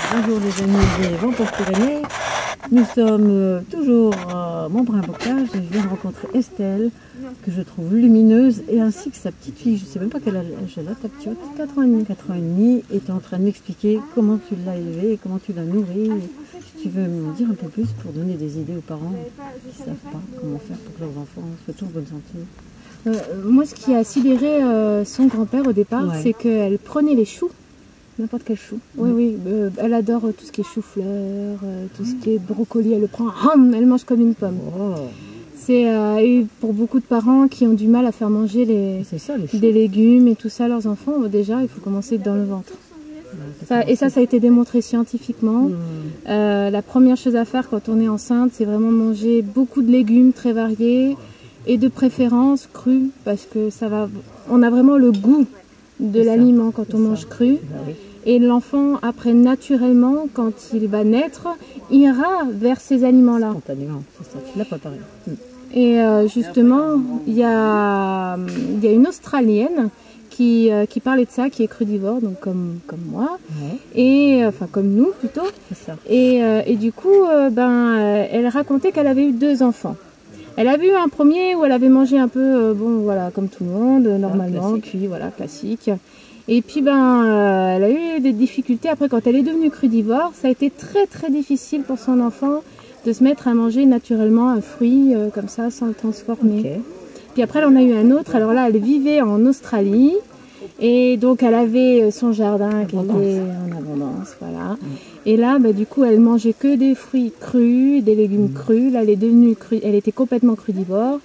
Bonjour les amis des Vents Pyrénées. Nous sommes toujours à Montbrun-Bocage et je viens de rencontrer Estelle, que je trouve lumineuse, et ainsi que sa petite fille, je ne sais même pas quel âge elle a, ta petite, 4 ans et demi. 4 ans et demi, et tu es en train de m'expliquer comment tu l'as élevée et comment tu l'as nourrie. Si tu veux me dire un peu plus pour donner des idées aux parents qui ne savent pas comment faire pour que leurs enfants soient toujours en bonne santé. Moi, ce qui a sidéré son grand-père au départ, Ouais. c'est qu'elle prenait les choux, n'importe quel chou. Oui, elle adore tout ce qui est chou-fleur, tout ce qui est brocoli, elle le prend, elle mange comme une pomme. Oh. C'est et pour beaucoup de parents qui ont du mal à faire manger C'est ça, les choux. des légumes et tout ça à leurs enfants, déjà, il faut commencer dans le ventre. Ça a été démontré scientifiquement. La première chose à faire quand on est enceinte, c'est vraiment manger beaucoup de légumes très variés et de préférence crus, parce que on a vraiment le goût de l'aliment quand on mange cru. Bah oui. Et l'enfant, après, naturellement, quand il va naître, ira vers ces aliments-là. Spontanément, c'est ça, tu l'as préparé. Et justement, il y a une Australienne qui parlait de ça, qui est crudivore, donc comme moi, Ouais, et enfin comme nous plutôt. c'est ça. Et du coup, elle racontait qu'elle avait eu 2 enfants. Elle avait eu un premier où elle avait mangé un peu, bon voilà, comme tout le monde, normalement, classique. cuit, voilà, classique. Et puis elle a eu des difficultés. Après, quand elle est devenue crudivore, ça a été très très difficile pour son enfant de se mettre à manger naturellement un fruit comme ça, sans le transformer. Ok. Puis après, elle en a eu un autre. Alors là, elle vivait en Australie. Et donc, elle avait son jardin qui était en abondance, voilà. Et là, du coup, elle mangeait que des fruits crus, des légumes crus. Là, elle était complètement crudivore.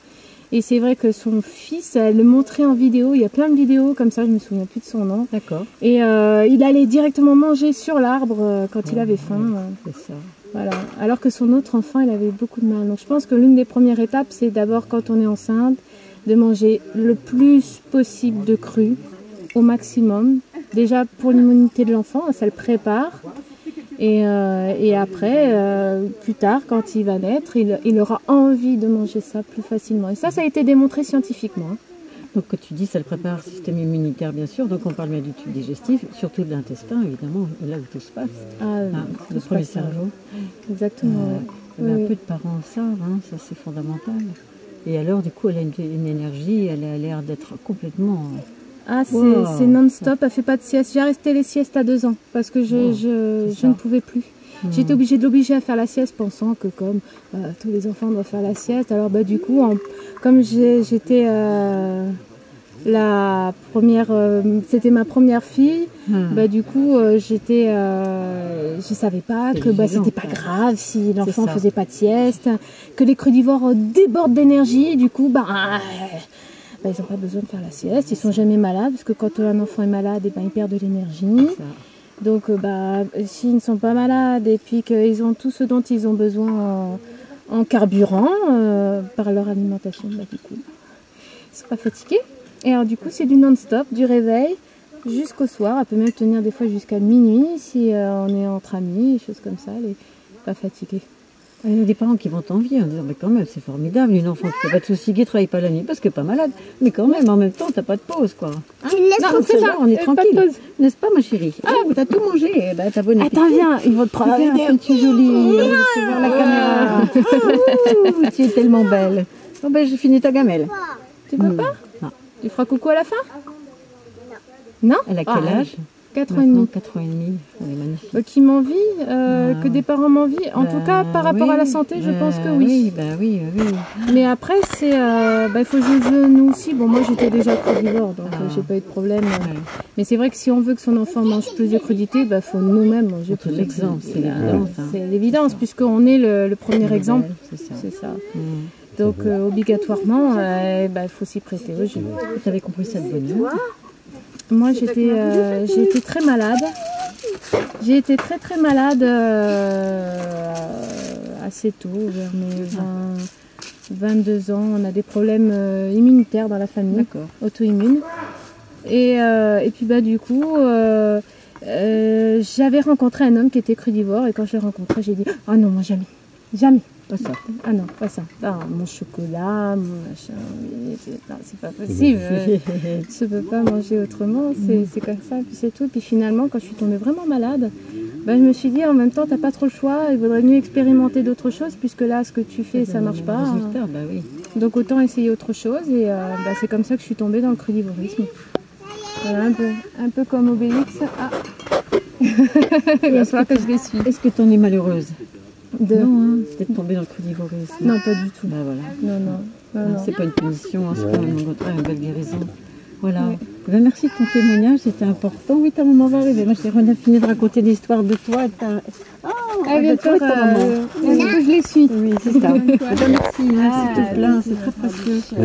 Et c'est vrai que son fils, elle le montrait en vidéo. Il y a plein de vidéos comme ça, je me souviens plus de son nom. D'accord. Et il allait directement manger sur l'arbre quand il avait faim. C'est ça. Voilà. Alors que son autre enfant, il avait beaucoup de mal. Donc, je pense que l'une des premières étapes, c'est d'abord, quand on est enceinte, de manger le plus possible de cru, au maximum. Déjà pour l'immunité de l'enfant, ça le prépare. Et après, plus tard, quand il va naître, il aura envie de manger ça plus facilement. Et ça a été démontré scientifiquement. Donc, quand tu dis ça le prépare le système immunitaire, bien sûr. Donc, on parle bien du tube digestif, surtout de l'intestin, évidemment, là où tout se passe. Tout Le se premier passe, cerveau. Exactement. Mais Oui. un peu de parents savent, ça c'est fondamental. Et alors, du coup, elle a une énergie, elle a l'air d'être complètement. Wow. C'est non-stop, elle fait pas de sieste. J'ai arrêté les siestes à 2 ans parce que je ne pouvais plus. J'étais obligée de l'obliger à faire la sieste, pensant que comme tous les enfants doivent faire la sieste, alors du coup, comme j'étais la première, c'était ma première fille, du coup, je savais pas que c'était pas grave si l'enfant faisait pas de sieste, que les crudivores débordent d'énergie, du coup, ils n'ont pas besoin de faire la sieste, ils sont jamais malades, parce que quand un enfant est malade, ils perdent de l'énergie. Donc s'ils ne sont pas malades et puis qu'ils ont tout ce dont ils ont besoin en carburant par leur alimentation, du coup, ils ne sont pas fatigués. Et alors du coup, c'est du non-stop, du réveil jusqu'au soir. Elle peut même tenir des fois jusqu'à minuit si on est entre amis, des choses comme ça, elle n'est pas fatiguée. Il y a des parents qui vont t'envier en disant mais quand même c'est formidable, une enfant qui fait pas de soucis, qui ne travaille pas la nuit parce qu'elle n'est pas malade, mais quand même en même temps t'as pas de pause quoi. C'est ça, on est pas de tranquille, pause. n'est-ce pas ma chérie? T'as tout mangé, t'as bon appétit. Attends, viens, ils vont te prendre la Regarde vidéo. comme tu es jolie, je vais voir la caméra. Ouh, tu es tellement belle. Bon j'ai fini ta gamelle. Tu peux pas? Non. Tu feras coucou à la fin? Non. Elle a quel âge? 4 ans et demi. 4 ans et demi, elle est magnifique. Qui m'envie, que des parents m'envient. En tout cas, par rapport à la santé, je pense que oui. Oui. Mais après, il faut juger nous aussi. Bon, moi, j'étais déjà crudivore, donc j'ai pas eu de problème. Mais c'est vrai que si on veut que son enfant mange plus de crudité, il faut nous-mêmes manger plus de crudité. C'est l'évidence. C'est l'évidence, puisqu'on est le premier exemple. C'est ça. Donc, obligatoirement, il faut s'y prêter au jeu. Tu avais compris ça de bonne heure. Moi, j'ai été très malade. J'ai été très très malade assez tôt, vers mes 22 ans. On a des problèmes immunitaires dans la famille, auto-immunes. Et puis du coup, j'avais rencontré un homme qui était crudivore. Et quand je l'ai rencontré, j'ai dit « Oh non, moi jamais, jamais. Pas ça. Ah non, pas ça. Non, mon chocolat, mon machin, c'est pas possible. Je peux pas manger autrement, c'est comme ça, puis c'est tout. Puis finalement, quand je suis tombée vraiment malade, Ben, je me suis dit, en même temps, t'as pas trop le choix, il vaudrait mieux expérimenter d'autres choses, puisque là, ce que tu fais, ça marche pas. Résultat, bah oui. Donc autant essayer autre chose, et c'est comme ça que je suis tombée dans le crudivorisme. Voilà, un peu comme Obélix. Ah. Il va falloir que je les suis. Est-ce que tu en es malheureuse? Non, hein, d'être tombée dans le crudivorisme. Non, pas du tout. Bah, voilà. Non. C'est pas une punition, hein, c'est pas une belle guérison. Voilà. Ouais. Ben, merci de ton témoignage, c'était important. Oui, ta maman va arriver. Moi, on a fini de raconter l'histoire de toi. Elle vient de ta maman. Je les suis. Oui, c'est ça. Merci, c'est tout plein, c'est très précieux.